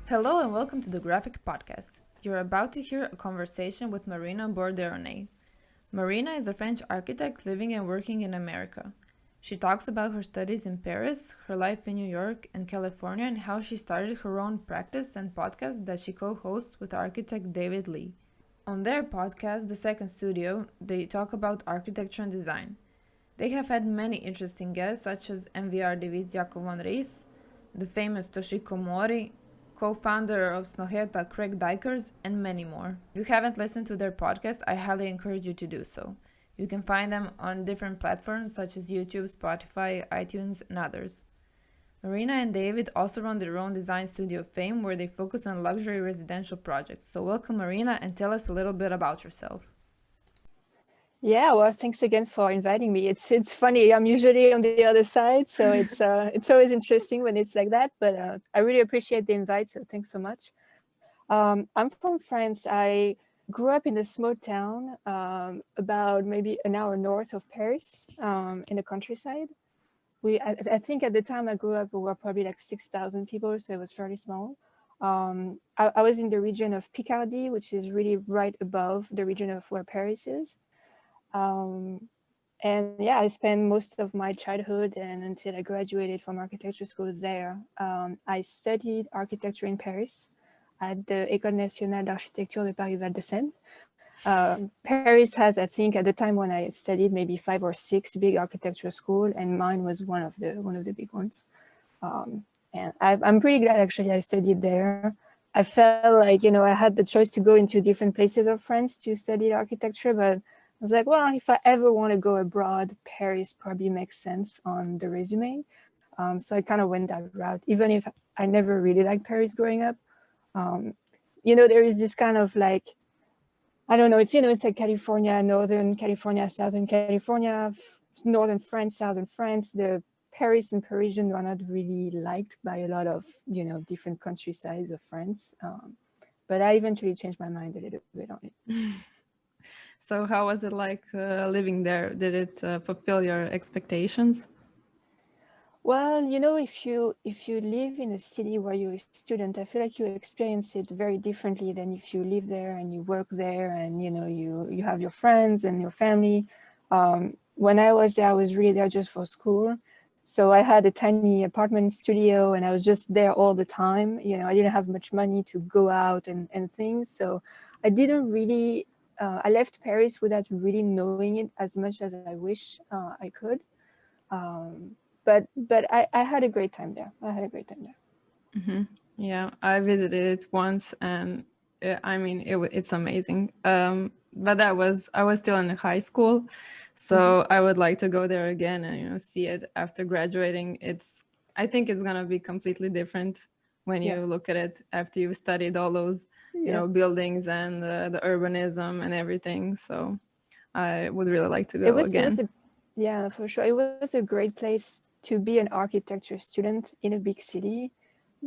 Hello and welcome to the Graphic Podcast. You're about to hear a conversation with Marina Bourderonnet. Marina is a French architect living and working in America. She talks about her studies in Paris, her life in New York and California, and how she started her own practice and podcast that she co-hosts with architect David Lee. On their podcast, The Second Studio, they talk about architecture and design. They have had many interesting guests such as MVDRV Rijs, the famous Toshiko Mori, co-founder of Snøhetta Craig Dykers, and many more. If you haven't listened to their podcast, I highly encourage you to do so. You can find them on different platforms such as YouTube, Spotify, iTunes, and others. Marina and David also run their own design studio Fame, where they focus on luxury residential projects. So welcome, Marina, and tell us a little bit about yourself. Yeah, well, thanks again for inviting me. It's funny. I'm usually on the other side, so it's always interesting when it's like that. But I really appreciate the invite, so thanks so much. I'm from France. I grew up in a small town about maybe an hour north of Paris, in the countryside. I think at the time I grew up, we were probably like 6,000 people, so it was fairly small. I was in the region of Picardy, which is really right above the region of where Paris is. And yeah, I spent most of my childhood and until I graduated from architecture school there. I studied architecture in Paris at the École nationale d'architecture de Paris-Val de Seine. Paris has, I think, at the time when I studied, maybe 5 or 6 big architecture schools, and mine was one of the big ones. And I'm pretty glad actually I studied there. I felt like, I had the choice to go into different places of France to study architecture, but I was like, well, if I ever want to go abroad, Paris probably makes sense on the resume. So I kind of went that route, even if I never really liked Paris growing up. There is this kind of like, I don't know, it's like California, Northern California, Southern California, Northern France, Southern France. The Paris and Parisian are not really liked by a lot of, different countrysides of France. But I eventually changed my mind a little bit on it. So how was it like living there? Did it fulfill your expectations? Well, if you live in a city where you're a student, I feel like you experience it very differently than if you live there and you work there and you have your friends and your family. When I was there, I was really there just for school. So I had a tiny apartment studio and I was just there all the time. I didn't have much money to go out and things. So I didn't really, I left Paris without really knowing it as much as I wish I could. But I had a great time there. Mm-hmm. Yeah, I visited it once, and it's amazing. But I was still in high school, so I would like to go there again and see it after graduating. I think it's gonna be completely different when you look at it after you've studied all those buildings and the urbanism and everything. So I would really like to go again. Yeah, for sure. It was a great place to be an architecture student in a big city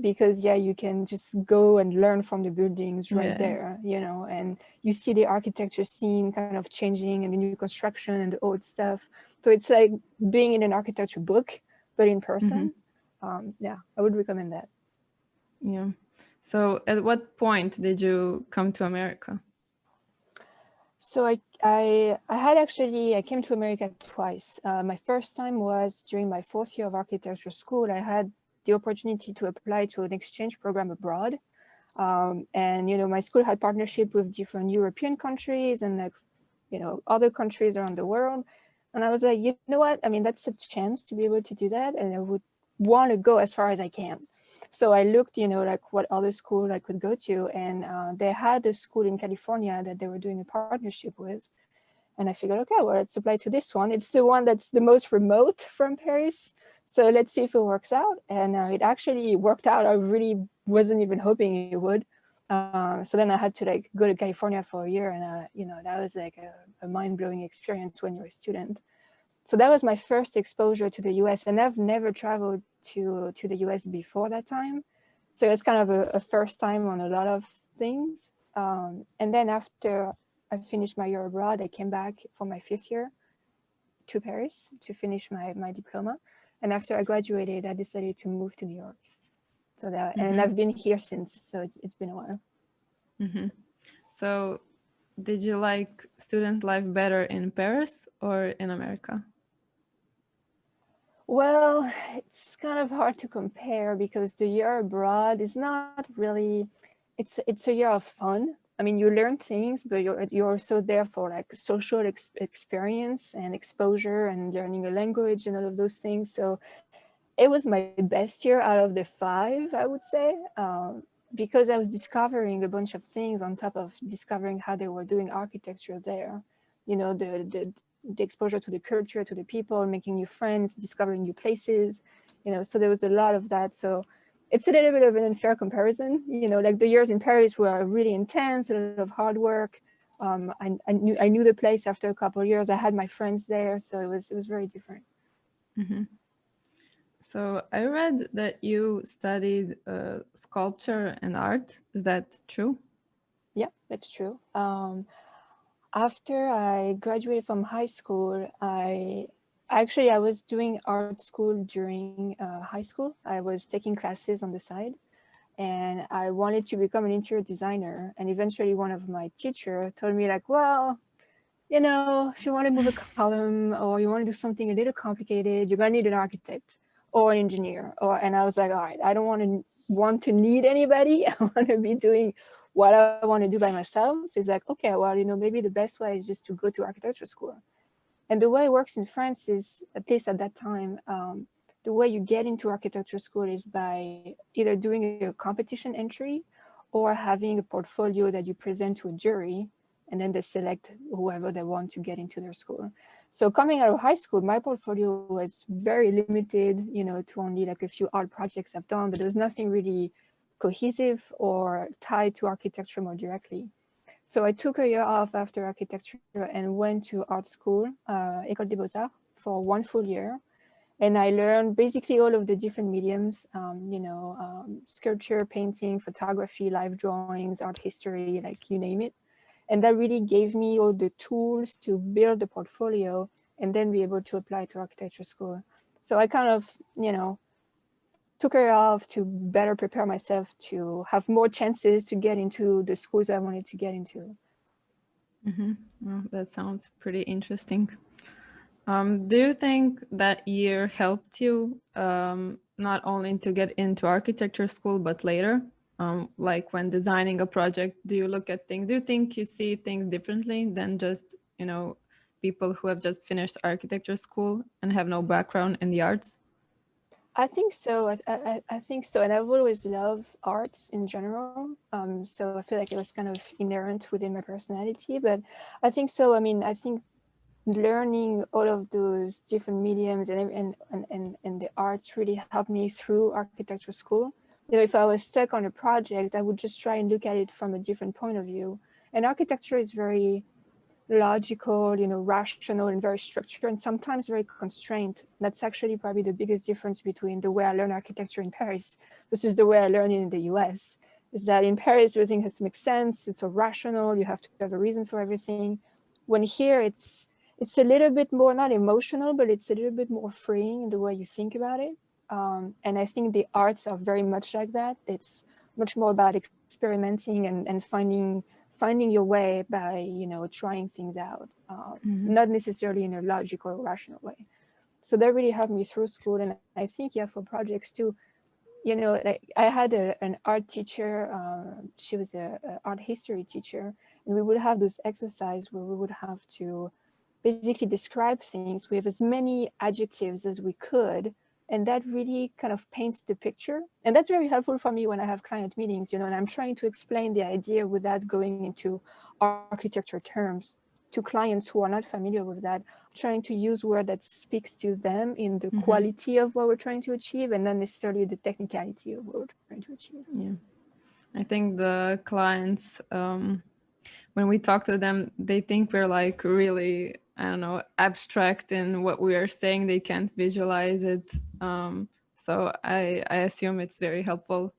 because you can just go and learn from the buildings right there, and you see the architecture scene kind of changing and the new construction and the old stuff. So it's like being in an architecture book, but in person. I would recommend that. Yeah. So at what point did you come to America? So I came to America twice. My first time was during my 4th year of architecture school. I had the opportunity to apply to an exchange program abroad. And, my school had partnership with different European countries and other countries around the world. And I was like, you know what? I mean, that's a chance to be able to do that. And I would want to go as far as I can. So I looked, like what other school I could go to. And they had a school in California that they were doing a partnership with. And I figured, okay, well, let's apply to this one. It's the one that's the most remote from Paris. So let's see if it works out. And it actually worked out. I really wasn't even hoping it would. So then I had to go to California for a year. And, that was like a mind-blowing experience when you're a student. So that was my first exposure to the US. And I've never traveled to the US before that time. So it's kind of a first time on a lot of things. And then after I finished my year abroad, I came back for my 5th year to Paris to finish my diploma. And after I graduated, I decided to move to New York. So that, and I've been here since, so it's been a while. So did you like student life better in Paris or in America? Well, it's kind of hard to compare because the year abroad is not really, it's a year of fun. I mean, you learn things, but you're also there for like social experience and exposure and learning a language and all of those things. So it was my best year out of the 5, I would say, because I was discovering a bunch of things on top of discovering how they were doing architecture there. You know, the exposure to the culture, to the people, making new friends, discovering new places, you know, so there was a lot of that. So it's a little bit of an unfair comparison, you know, like the years in Paris were really intense, a lot of hard work. I knew the place after a couple of years. I had my friends there, so it was very different. So I read that you studied sculpture and art. Is that true? Yeah, that's true. After I graduated from high school, I was doing art school during high school. I was taking classes on the side, and I wanted to become an interior designer. And eventually one of my teacher told me like, well, you know, if you want to move a column or you want to do something a little complicated, you're gonna need an architect or an engineer. And I was like, all right, I don't want to need anybody. I want to be doing what I want to do by myself. So it's like, okay, well, you know, maybe the best way is just to go to architecture school. And the way it works in France is, at least at that time, the way you get into architecture school is by either doing a competition entry or having a portfolio that you present to a jury, and then they select whoever they want to get into their school. So coming out of high school, my portfolio was very limited, you know, to only like a few art projects I've done, but there was nothing really cohesive or tied to architecture more directly. So I took a year off after architecture and went to art school, École des Beaux-Arts, for 1 full year. And I learned basically all of the different mediums, you know, sculpture, painting, photography, live drawings, art history, like you name it. And that really gave me all the tools to build the portfolio and then be able to apply to architecture school. So I kind of, you know, took her off to better prepare myself to have more chances to get into the schools I wanted to get into. Well, that sounds pretty interesting. Do you think that year helped you not only to get into architecture school, but later? Like when designing a project, do you look at things, do you think you see things differently than just, you know, people who have just finished architecture school and have no background in the arts? I think so. I think so. And I've always loved arts in general. So I feel like it was kind of inherent within my personality, but I think so. I mean, I think learning all of those different mediums and the arts really helped me through architecture school. You know, if I was stuck on a project, I would just try and look at it from a different point of view. And architecture is very logical, you know, rational and very structured and sometimes very constrained. That's actually probably the biggest difference between the way I learn architecture in Paris versus the way I learn it in the US, is that in Paris, everything has to make sense. It's so rational. You have to have a reason for everything. When here, it's a little bit more, not emotional, but it's a little bit more freeing in the way you think about it. And I think the arts are very much like that. It's much more about experimenting and finding your way by, you know, trying things out, not necessarily in a logical or rational way. So that really helped me through school. And I think, yeah, for projects too, you know, like I had an art teacher, she was a art history teacher, and we would have this exercise where we would have to basically describe things with as many adjectives as we could. And that really kind of paints the picture. And that's very helpful for me when I have client meetings, you know, and I'm trying to explain the idea without going into architecture terms to clients who are not familiar with that, trying to use word that speaks to them in the quality of what we're trying to achieve and not necessarily the technicality of what we're trying to achieve. Yeah. I think the clients, when we talk to them, they think we're like really, I don't know, abstract in what we are saying. They can't visualize it. So I assume it's very helpful.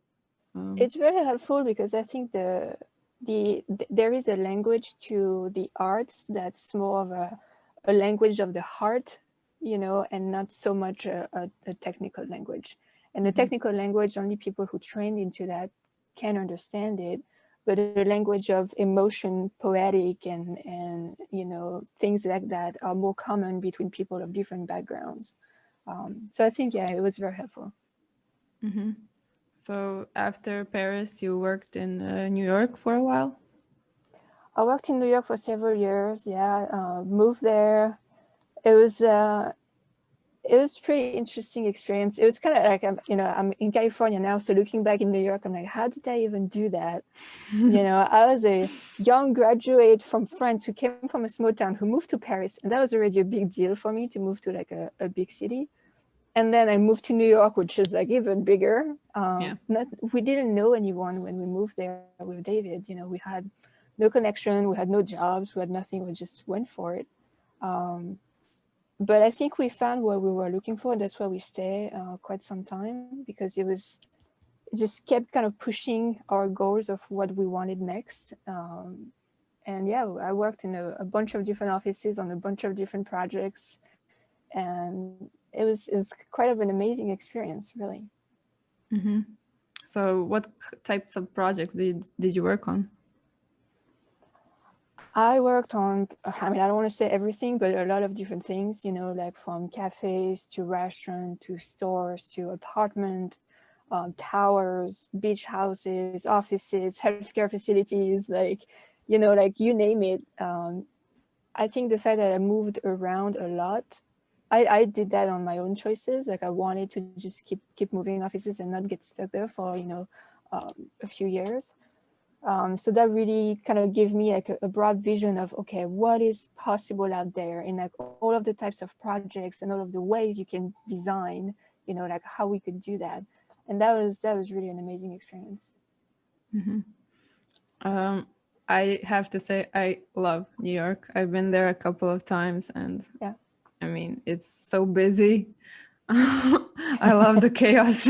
It's very helpful because I think there is a language to the arts that's more of a language of the heart, you know, and not so much a technical language. And the technical language, only people who trained into that can understand it. But the language of emotion, poetic, and things like that are more common between people of different backgrounds. So I think, yeah, it was very helpful. Mm-hmm. So after Paris, you worked in New York for a while? I worked in New York for several years. Yeah, moved there. It was pretty interesting experience. It was kind of like I'm in California now, so looking back in New York, I'm like, how did I even do that? I was a young graduate from France who came from a small town who moved to Paris, and that was already a big deal for me to move to like a big city. And then I moved to New York, which is like even bigger. We didn't know anyone when we moved there with David. We had no connection, we had no jobs, we had nothing. We just went for it. But I think we found what we were looking for, and that's why we stayed quite some time, because it just kept kind of pushing our goals of what we wanted next. And yeah, I worked in a bunch of different offices on a bunch of different projects, and it was quite of an amazing experience, really. Mm-hmm. So what types of projects did you work on? I worked on, I don't want to say everything, but a lot of different things, like from cafes to restaurants to stores to apartment, towers, beach houses, offices, healthcare facilities, like you name it. I think the fact that I moved around a lot, I did that on my own choices. Like I wanted to just keep moving offices and not get stuck there for a few years. So that really kind of gave me like a broad vision of, okay, what is possible out there in like all of the types of projects and all of the ways you can design, like how we could do that. And that was really an amazing experience. Mm-hmm. I have to say, I love New York. I've been there a couple of times, and yeah, I mean, it's so busy. I love the chaos.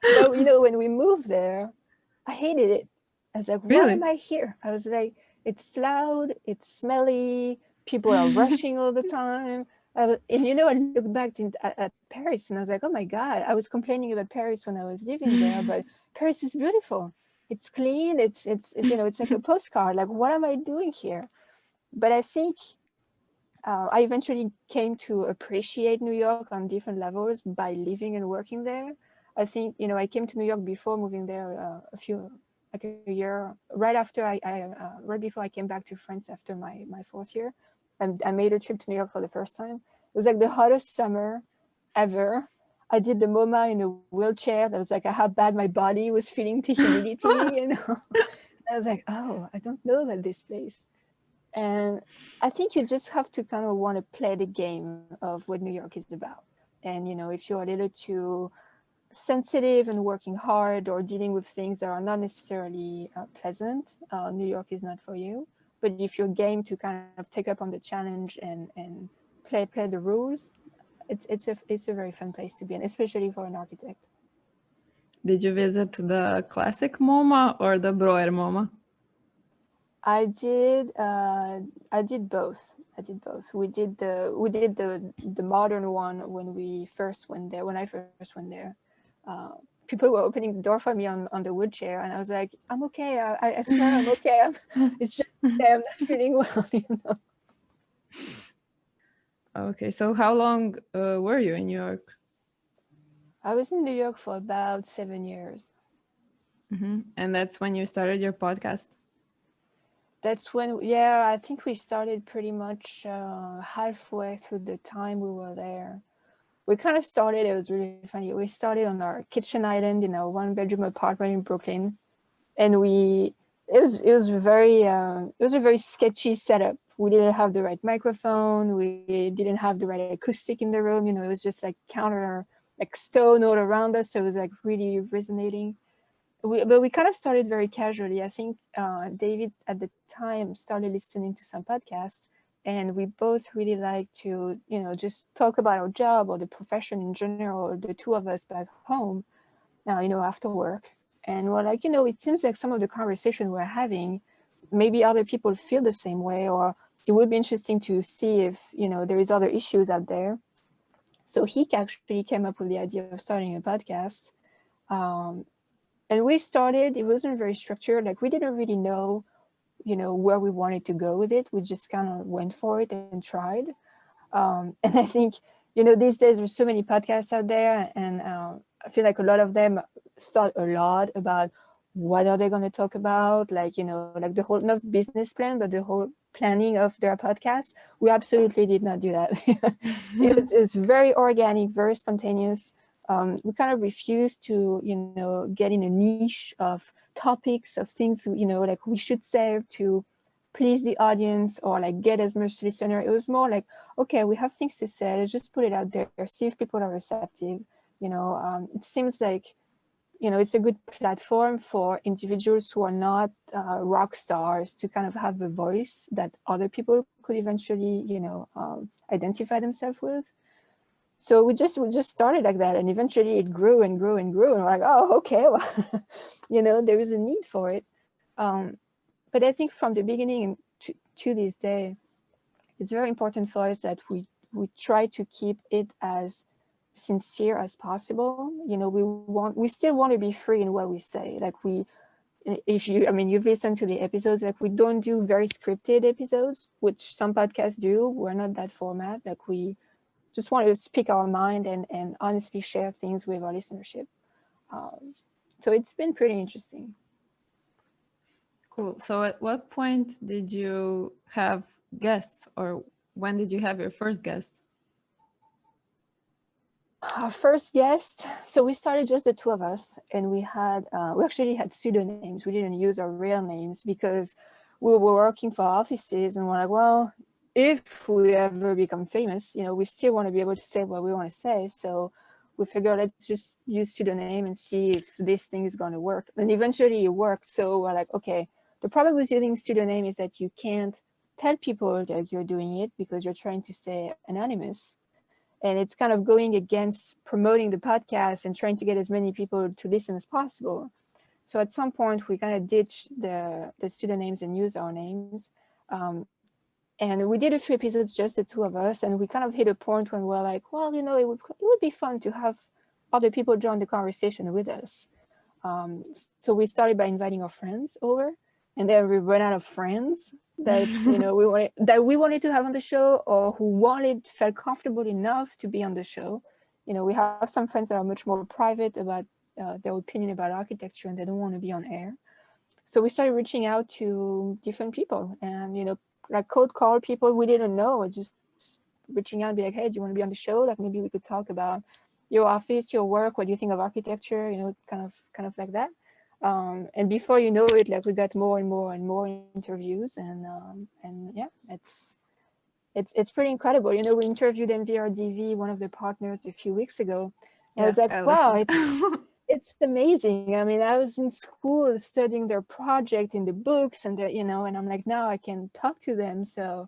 But when we moved there, I hated it. I was like, why am I here? I was like, it's loud, it's smelly, people are rushing all the time. And I look back at Paris and I was like, oh my God, I was complaining about Paris when I was living there, but Paris is beautiful. It's clean, it's like a postcard. Like, what am I doing here? But I think I eventually came to appreciate New York on different levels by living and working there. I think, I came to New York before moving there like a year, right after right before I came back to France after my fourth year. And I made a trip to New York for the first time. It was like the hottest summer ever. I did the MoMA in a wheelchair. That was like how bad my body was feeling to humidity, I was like, oh, I don't know about this place. And I think you just have to kind of want to play the game of what New York is about. And, if you're a little too sensitive and working hard or dealing with things that are not necessarily pleasant, New York is not for you. But if you're game to kind of take up on the challenge and play the rules, it's a very fun place to be in, especially for an architect. Did you visit the classic MoMA or the Breuer MoMA? I did both. We did the modern one when we first went there. When I first went there, people were opening the door for me on the woodchair, and I was like, I'm okay. I swear I'm okay. It's just I'm not feeling well. Okay, so how long were you in New York? I was in New York for about 7 years. Mm-hmm. And that's when you started your podcast? That's when, yeah, I think we started pretty much halfway through the time we were there. We kind of started, it was really funny. We started on our kitchen island in a 1-bedroom apartment in Brooklyn. And it was a very sketchy setup. We didn't have the right microphone. We didn't have the right acoustic in the room. It was just like stone all around us. So it was like really resonating. But we kind of started very casually. I think David at the time started listening to some podcasts, and we both really like to, just talk about our job or the profession in general, the two of us back home, after work. And we're like, it seems like some of the conversation we're having, maybe other people feel the same way, or it would be interesting to see if, there is other issues out there. So he actually came up with the idea of starting a podcast. And we started, it wasn't very structured. Like we didn't really know, where we wanted to go with it. We just kind of went for it and tried. And I think, these days there's so many podcasts out there, and I feel like a lot of them thought a lot about what are they going to talk about, like, like the whole, not business plan, but the whole planning of their podcast. We absolutely did not do that. It's very organic, very spontaneous. We kind of refuse to, get in a niche of topics, of things, like we should say to please the audience or like get as much listener. It was more like, okay, we have things to say, let's just put it out there, see if people are receptive. It seems like, it's a good platform for individuals who are not rock stars to kind of have a voice that other people could eventually, identify themselves with. So we just started like that, and eventually it grew and grew and grew, and we're like, oh, okay, well, there is a need for it. But I think from the beginning to this day, it's very important for us that we try to keep it as sincere as possible. We still want to be free in what we say. Like you've listened to the episodes, like we don't do very scripted episodes, which some podcasts do. We're not that format. Like we just want to speak our mind and honestly share things with our listenership. So it's been pretty interesting. Cool. So at what point did you have guests, or when did you have your first guest? Our first guest, so we started just the two of us, and we actually had pseudo names. We didn't use our real names because we were working for offices, and we're like, well, if we ever become famous, we still want to be able to say what we want to say. So we figured, let's just use pseudonym and see if this thing is going to work. And eventually it worked. So we're like, okay, the problem with using pseudonym is that you can't tell people that you're doing it because you're trying to stay anonymous. And it's kind of going against promoting the podcast and trying to get as many people to listen as possible. So at some point we kind of ditched the pseudonyms and use our names. And we did a few episodes, just the two of us, and we kind of hit a point when we're like, well, it would be fun to have other people join the conversation with us. So we started by inviting our friends over, and then we ran out of friends that we wanted to have on the show, or who felt comfortable enough to be on the show. We have some friends that are much more private about their opinion about architecture, and they don't want to be on air. So we started reaching out to different people, and like cold call people we didn't know, just reaching out and be like, hey, do you want to be on the show? Like maybe we could talk about your office, your work, what do you think of architecture, kind of like that. And before you know it, like we got more and more and more interviews, and yeah, it's pretty incredible. We interviewed MVDRV, one of the partners, a few weeks ago. And I was like, wow, it's amazing. I mean, I was in school studying their project in the books and and I'm like, now I can talk to them. So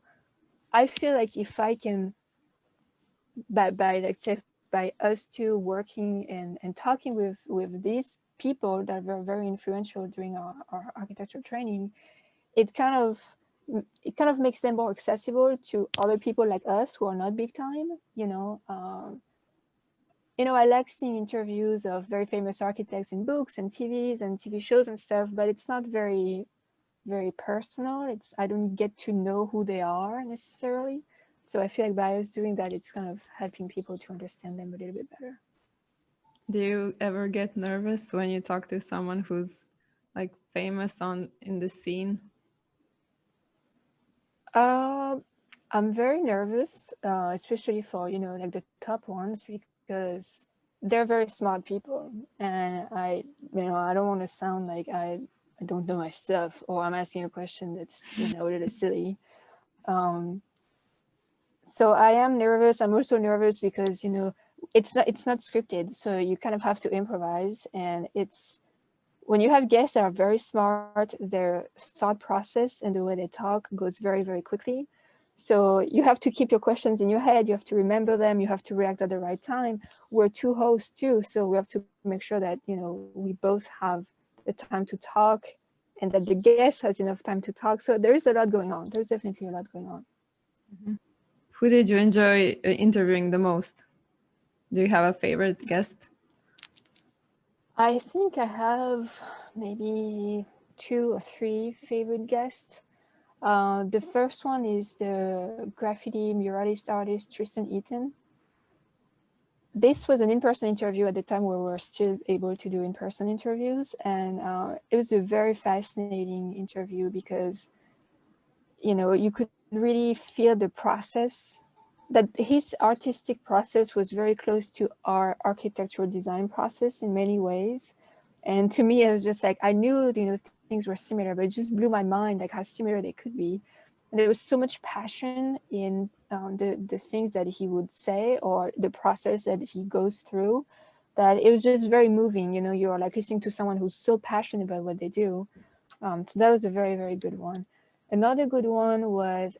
I feel like if I can, by us two working and talking with these people that were very influential during our architecture training, it kind of makes them more accessible to other people like us who are not big time. I like seeing interviews of very famous architects in books and TVs and TV shows and stuff, but it's not very, very personal. I don't get to know who they are necessarily. So I feel like by us doing that, it's kind of helping people to understand them a little bit better. Do you ever get nervous when you talk to someone who's like famous in the scene? I'm very nervous, especially for, like the top ones, because they're very smart people, and I don't want to sound like I don't know my stuff, or I'm asking a question that's a little silly. So I am nervous. I'm also nervous because it's not scripted, so you kind of have to improvise, and when you have guests that are very smart, their thought process and the way they talk goes very, very quickly. So you have to keep your questions in your head. You have to remember them. You have to react at the right time. We're two hosts too, so we have to make sure that we both have the time to talk, and that the guest has enough time to talk. So there is a lot going on. There's definitely a lot going on. Mm-hmm. Who did you enjoy interviewing the most? Do you have a favorite guest? I think I have maybe 2 or 3 favorite guests. The first one is the graffiti muralist artist Tristan Eaton. This was an in-person interview at the time where we were still able to do in-person interviews, and it was a very fascinating interview because, you know, you could really feel the process, that his artistic process was very close to our architectural design process in many ways. And to me, it was just like, I knew, you know, things were similar, but it just blew my mind, like how similar they could be. And there was so much passion in the things that he would say or the process that he goes through, that it was just very moving. You know, you're like listening to someone who's so passionate about what they do. So that was a very, very good one. Another good one was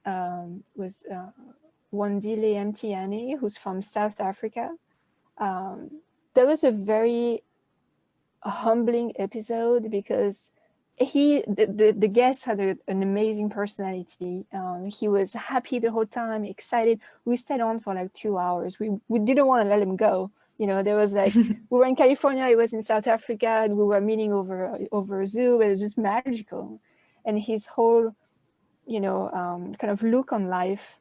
Wandile Mtiani, who's from South Africa. That was a very humbling episode because the guest had an amazing personality. He was happy the whole time, excited. We stayed on for like 2 hours. We didn't want to let him go. You know, there was like, we were in California, he was in South Africa, and we were meeting over Zoom. It was just magical. And his whole, you know, kind of look on life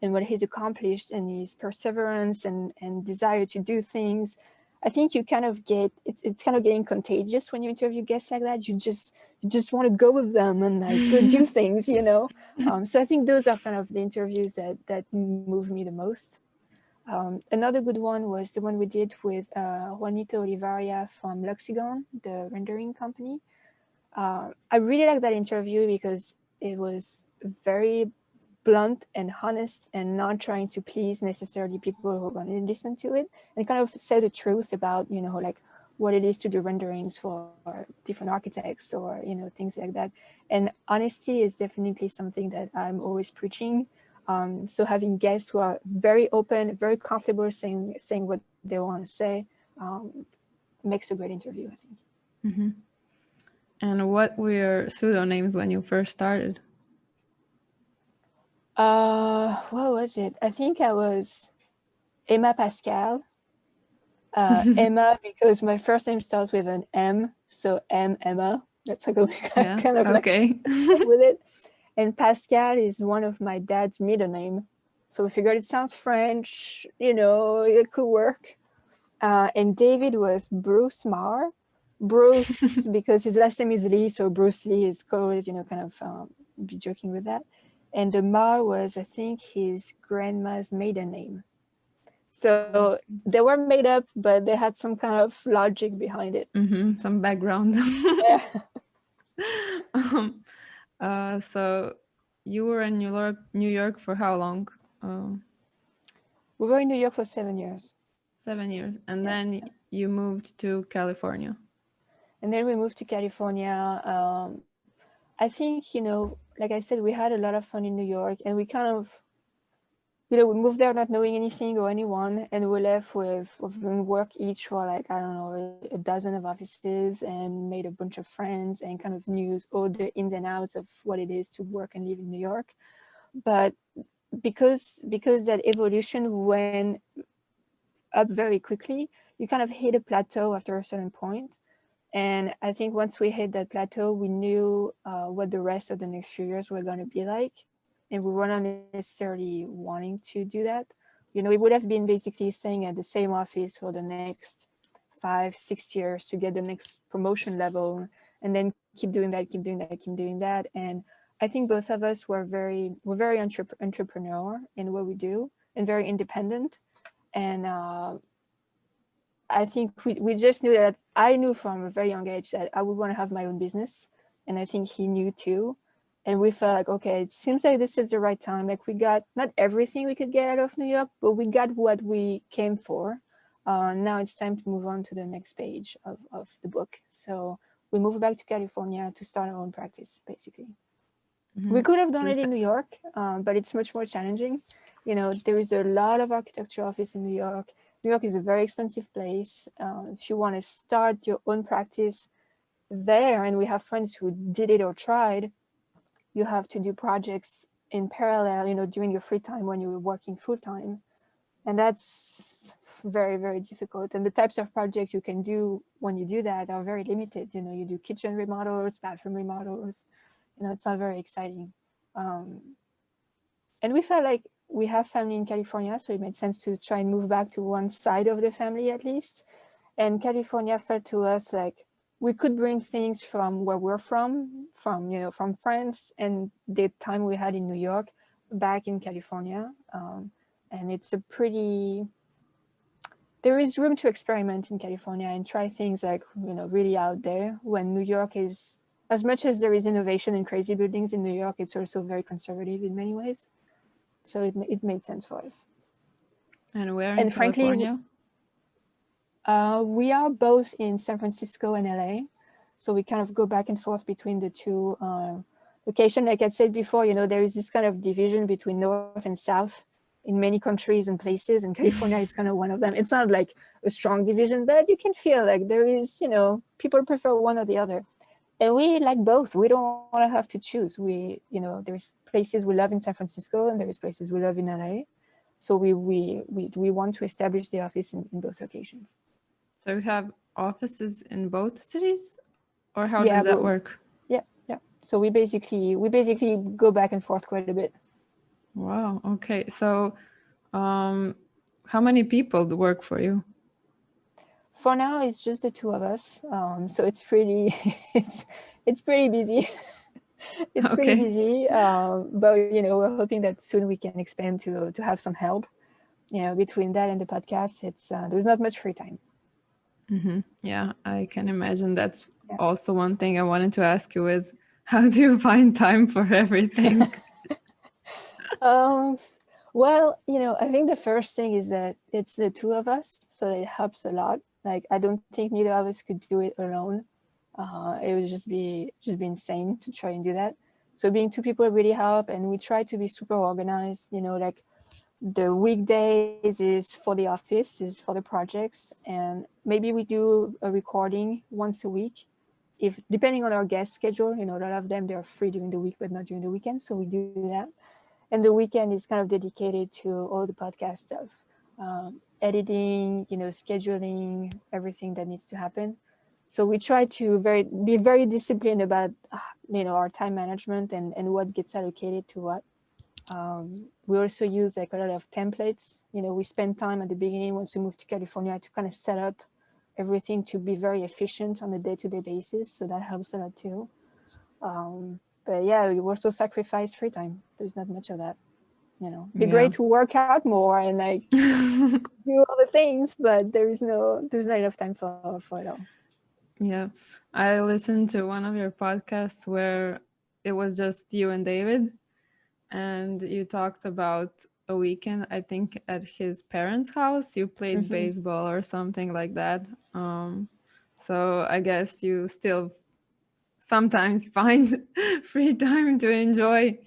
and what he's accomplished and his perseverance and desire to do things. I think you kind of get, it's kind of getting contagious when you interview guests like that. You just want to go with them and like go do things, you know? So I think those are kind of the interviews that move me the most. Another good one was the one we did with Juanito Olivaria from Luxigon, the rendering company. I really like that interview because it was very blunt and honest and not trying to please necessarily people who are going to listen to it, and kind of say the truth about, you know, like what it is to do renderings for different architects or, you know, things like that. And honesty is definitely something that I'm always preaching. So having guests who are very open, very comfortable saying what they want to say makes a great interview, I think. Mm-hmm. And what were your pseudonames when you first started? What was it? I think I was Emma Pascal. Emma, because my first name starts with an M, so Emma. That's like kind of okay. Like with it. And Pascal is one of my dad's middle name, so we figured it sounds French, you know, it could work. And David was Bruce Marr. Bruce because his last name is Lee, so Bruce Lee is always, you know, kind of be joking with that. And the Marr was, I think, his grandma's maiden name. So they were made up, but they had some kind of logic behind it. Mm-hmm. Some background. Yeah. So you were in New York for how long? We were in New York for 7 years. 7 years. And then you moved to California. And then we moved to California. I think, you know, like I said, we had a lot of fun in New York, and we kind of, you know, we moved there not knowing anything or anyone, and we left with work each for like, I don't know, a dozen of offices, and made a bunch of friends and kind of knew all the ins and outs of what it is to work and live in New York. But because that evolution went up very quickly, you kind of hit a plateau after a certain point. And I think once we hit that plateau, we knew what the rest of the next few years were going to be like. And we were not necessarily wanting to do that. You know, it would have been basically staying at the same office for the next 5-6 years to get the next promotion level, and then keep doing that. And I think both of us we're very entrepreneur in what we do and very independent. And I think we just knew that I knew from a very young age that I would want to have my own business. And I think he knew too. And we felt like, okay, it seems like this is the right time. Like we got not everything we could get out of New York, but we got what we came for. Now it's time to move on to the next page of the book. So we moved back to California to start our own practice, basically. Mm-hmm. We could have done it in New York, but it's much more challenging. You know, there is a lot of architecture office in New York. New York is a very expensive place. If you want to start your own practice there, and we have friends who did it or tried, you have to do projects in parallel, you know, during your free time when you're working full time. And that's very, very difficult. And the types of projects you can do when you do that are very limited. You know, you do kitchen remodels, bathroom remodels. You know, it's not very exciting. And we felt like we have family in California, so it made sense to try and move back to one side of the family at least. And California felt to us like we could bring things from where we're from France and the time we had in New York back in California. And it's there is room to experiment in California and try things like, you know, really out there, when New York is, as much as there is innovation and crazy buildings in New York, it's also very conservative in many ways. So it made sense for us. And where in California? We are both in San Francisco and LA. So we kind of go back and forth between the two locations. Like I said before, you know, there is this kind of division between North and South in many countries and places, and California is kind of one of them. It's not like a strong division, but you can feel like there is, you know, people prefer one or the other. And we like both. We don't want to have to choose. We, you know, there's places we love in San Francisco and there's places we love in LA. So we want to establish the office in both locations. So you have offices in both cities, or how does that work? Yeah. So we basically go back and forth quite a bit. Wow. Okay. So, how many people work for you? For now, it's just the two of us. So it's pretty, it's pretty busy. It's pretty busy. But you know, we're hoping that soon we can expand to have some help. You know, between that and the podcast, it's there's not much free time. Mm-hmm. Yeah, I can imagine. That's also one thing I wanted to ask you is, how do you find time for everything? Well, you know, I think the first thing is that it's the two of us, so it helps a lot. Like, I don't think neither of us could do it alone. It would just be insane to try and do that. So being two people really help, and we try to be super organized. You know, like the weekdays is for the office, is for the projects, and maybe we do a recording once a week. If depending on our guest schedule, you know, a lot of them they're free during the week, but not during the weekend, so we do that. And the weekend is kind of dedicated to all the podcast stuff, editing, you know, scheduling, everything that needs to happen. So we try to be very disciplined about, you know, our time management and what gets allocated to what. We also use like a lot of templates. You know, we spend time at the beginning once we moved to California to kind of set up everything to be very efficient on a day-to-day basis. So that helps a lot too. But yeah, we also sacrifice free time. There's not much of that, you know. It'd be great to work out more and like do all the things, but there's not enough time for it all. Yeah, I listened to one of your podcasts where it was just you and David, and you talked about a weekend, I think at his parents' house, you played baseball or something like that. So I guess you still sometimes find free time to enjoy.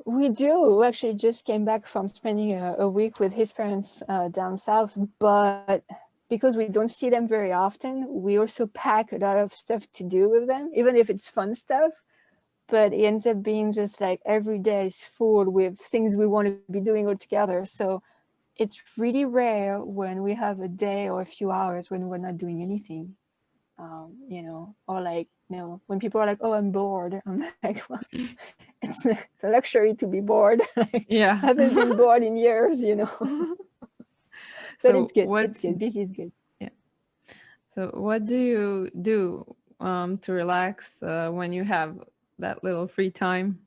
We do. We actually just came back from spending a week with his parents down south, but because we don't see them very often, we also pack a lot of stuff to do with them, even if it's fun stuff. But it ends up being just like every day is full with things we want to be doing all together. So it's really rare when we have a day or a few hours when we're not doing anything. You know, or like, you know, when people are like, "Oh, I'm bored," I'm like, well, it's a luxury to be bored. Yeah, I haven't been bored in years, you know. But so it's good. It's good. Busy is good. Yeah. So what do you do to relax when you have that little free time?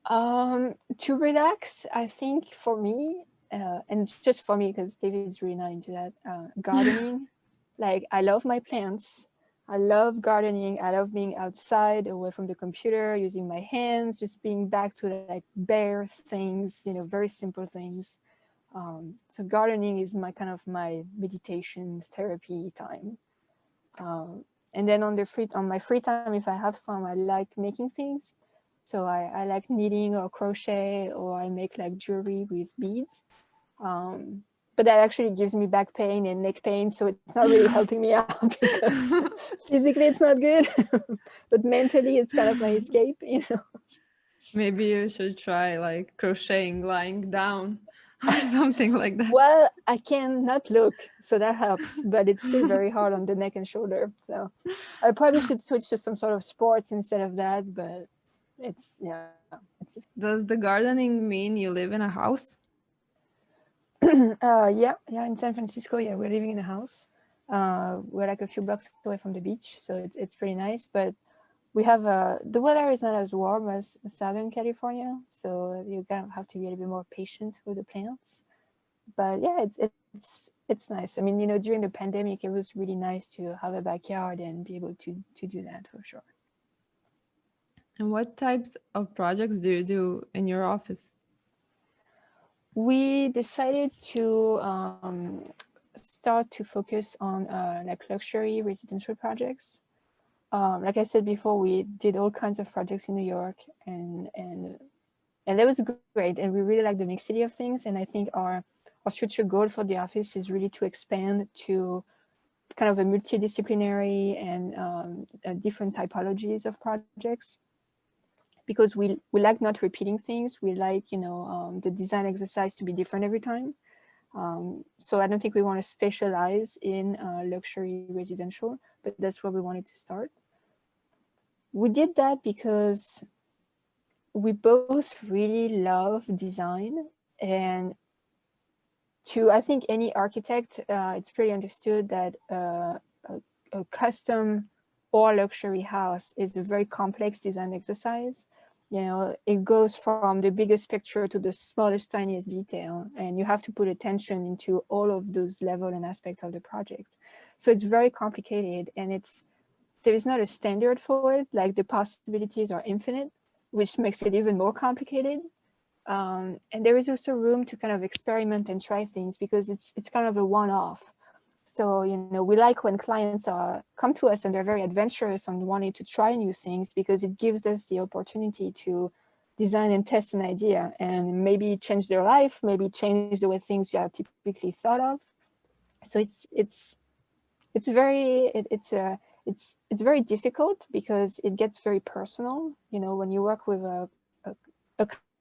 To relax, I think for me, and just for me, because David's really not into that, gardening. Like, I love my plants. I love gardening. I love being outside, away from the computer, using my hands, just being back to like bare things, you know, very simple things. So gardening is my kind of my meditation therapy time. And then on my free time, if I have some, I like making things. So I like knitting or crochet, or I make like jewelry with beads. But that actually gives me back pain and neck pain, so it's not really helping me out because physically it's not good, but mentally it's kind of my escape, you know. Maybe you should try like crocheting lying down. or something like that? Well, I cannot look, so that helps, but it's still very hard on the neck and shoulder. So I probably should switch to some sort of sports instead of that, but it's, yeah. Does the gardening mean you live in a house? Yeah, in San Francisco, yeah, we're living in a house. We're like a few blocks away from the beach, so it's pretty nice. But we have the weather is not as warm as Southern California, so you kind of have to be a little bit more patient with the plants. But yeah, it's nice. I mean, you know, during the pandemic, it was really nice to have a backyard and be able to do that for sure. And what types of projects do you do in your office? We decided to start to focus on like luxury residential projects. Like I said before, we did all kinds of projects in New York, and that was great. And we really like the mixity of things. And I think our future goal for the office is really to expand to kind of a multidisciplinary and different typologies of projects, because we like not repeating things. We like, you know, the design exercise to be different every time. So I don't think we want to specialize in luxury residential, but that's where we wanted to start. We did that because we both really love design, and I think any architect, it's pretty understood that a custom or luxury house is a very complex design exercise. You know, it goes from the biggest picture to the smallest, tiniest detail, and you have to put attention into all of those levels and aspects of the project. So it's very complicated, and there is not a standard for it. Like, the possibilities are infinite, which makes it even more complicated. And there is also room to kind of experiment and try things, because it's kind of a one-off. So, you know, we like when clients come to us and they're very adventurous on wanting to try new things, because it gives us the opportunity to design and test an idea and maybe change their life, maybe change the way things are typically thought of. So it's very difficult, because it gets very personal. You know, when you work with a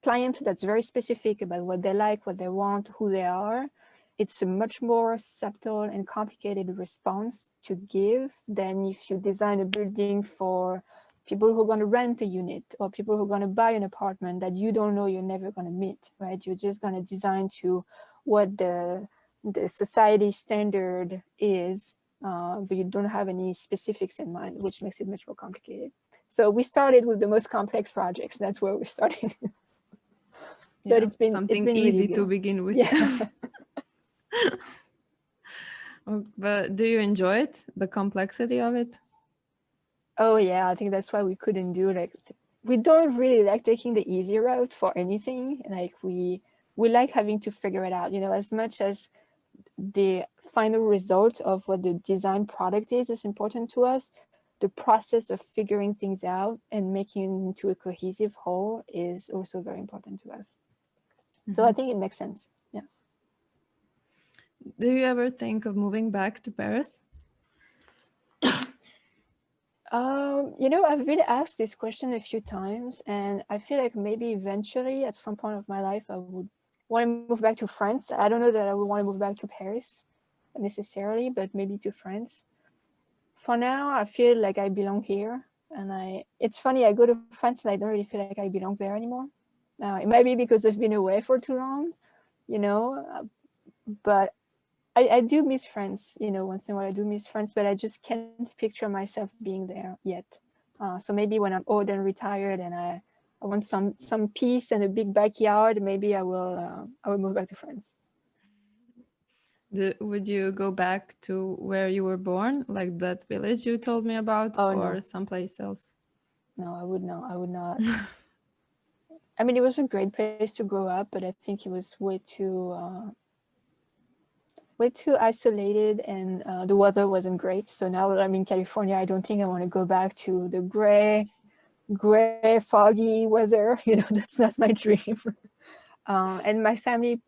client that's very specific about what they like, what they want, who they are, it's a much more subtle and complicated response to give than if you design a building for people who are going to rent a unit or people who are going to buy an apartment that you don't know you're never going to meet, right? You're just going to design to what the society standard is, but you don't have any specifics in mind, which makes it much more complicated. So we started with the most complex projects. That's where we started. Yeah, but it's been easy really to begin with. Yeah. But do you enjoy it, the complexity of it? Oh yeah, I think that's why we couldn't do we don't really like taking the easy route for anything. Like, we like having to figure it out, you know, as much as the final result of what the design product is important to us. The process of figuring things out and making it into a cohesive whole is also very important to us. Mm-hmm. So I think it makes sense. Yeah. Do you ever think of moving back to Paris? You know, I've been asked this question a few times, and I feel like maybe eventually at some point of my life, I would want to move back to France. I don't know that I would want to move back to Paris necessarily, but maybe to France. For now, I feel like I belong here. And it's funny, I go to France and I don't really feel like I belong there anymore. It might be because I've been away for too long, you know, but I do miss France, you know, once in a while I do miss France, but I just can't picture myself being there yet. So maybe when I'm old and retired and I want some peace and a big backyard, maybe I will move back to France. Would you go back to where you were born, like that village you told me about, or someplace else? No, I would not. I mean, it was a great place to grow up, but I think it was way too isolated, and the weather wasn't great. So now that I'm in California, I don't think I want to go back to the gray, foggy weather. You know, that's not my dream. And my family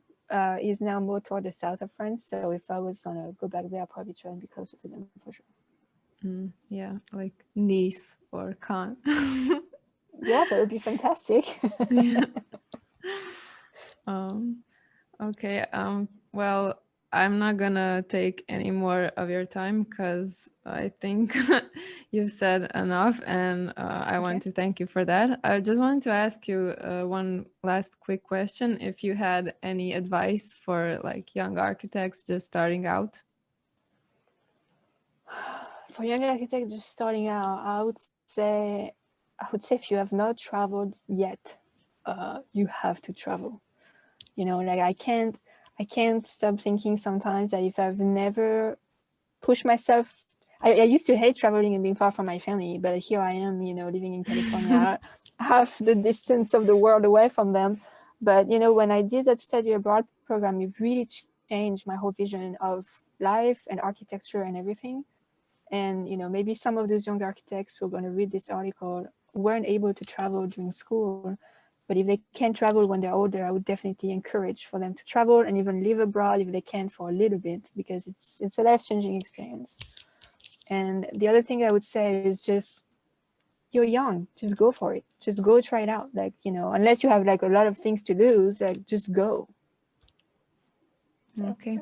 is now more toward the south of France. So if I was going to go back there, I'll probably try and be closer to them for sure. Yeah, like Nice or Cannes. Yeah, that would be fantastic. Yeah. Okay. Well, I'm not gonna take any more of your time because I think you've said enough, and I want to thank you for that. I just wanted to ask you one last quick question. If you had any advice for like young architects just starting out. For young architects just starting out, I would say if you have not traveled yet, you have to travel. You know, like I can't stop thinking sometimes that if I've never pushed myself, I used to hate traveling and being far from my family, but here I am, you know, living in California, half the distance of the world away from them. But, you know, when I did that study abroad program, it really changed my whole vision of life and architecture and everything. And, you know, maybe some of those young architects who are going to read this article weren't able to travel during school. But if they can travel when they're older, I would definitely encourage for them to travel and even live abroad if they can for a little bit, because it's a life-changing experience. And the other thing I would say is just, you're young, just go for it. Just go try it out. Like, you know, unless you have like a lot of things to lose, like just go. So, okay.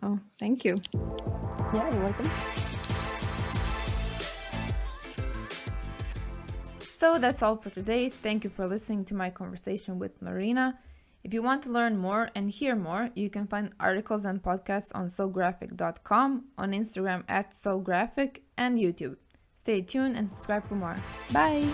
Oh, thank you. Yeah, you're welcome. So that's all for today. Thank you for listening to my conversation with Marina. If you want to learn more and hear more, you can find articles and podcasts on sographic.com, on Instagram @sographic, and YouTube. Stay tuned and subscribe for more. Bye!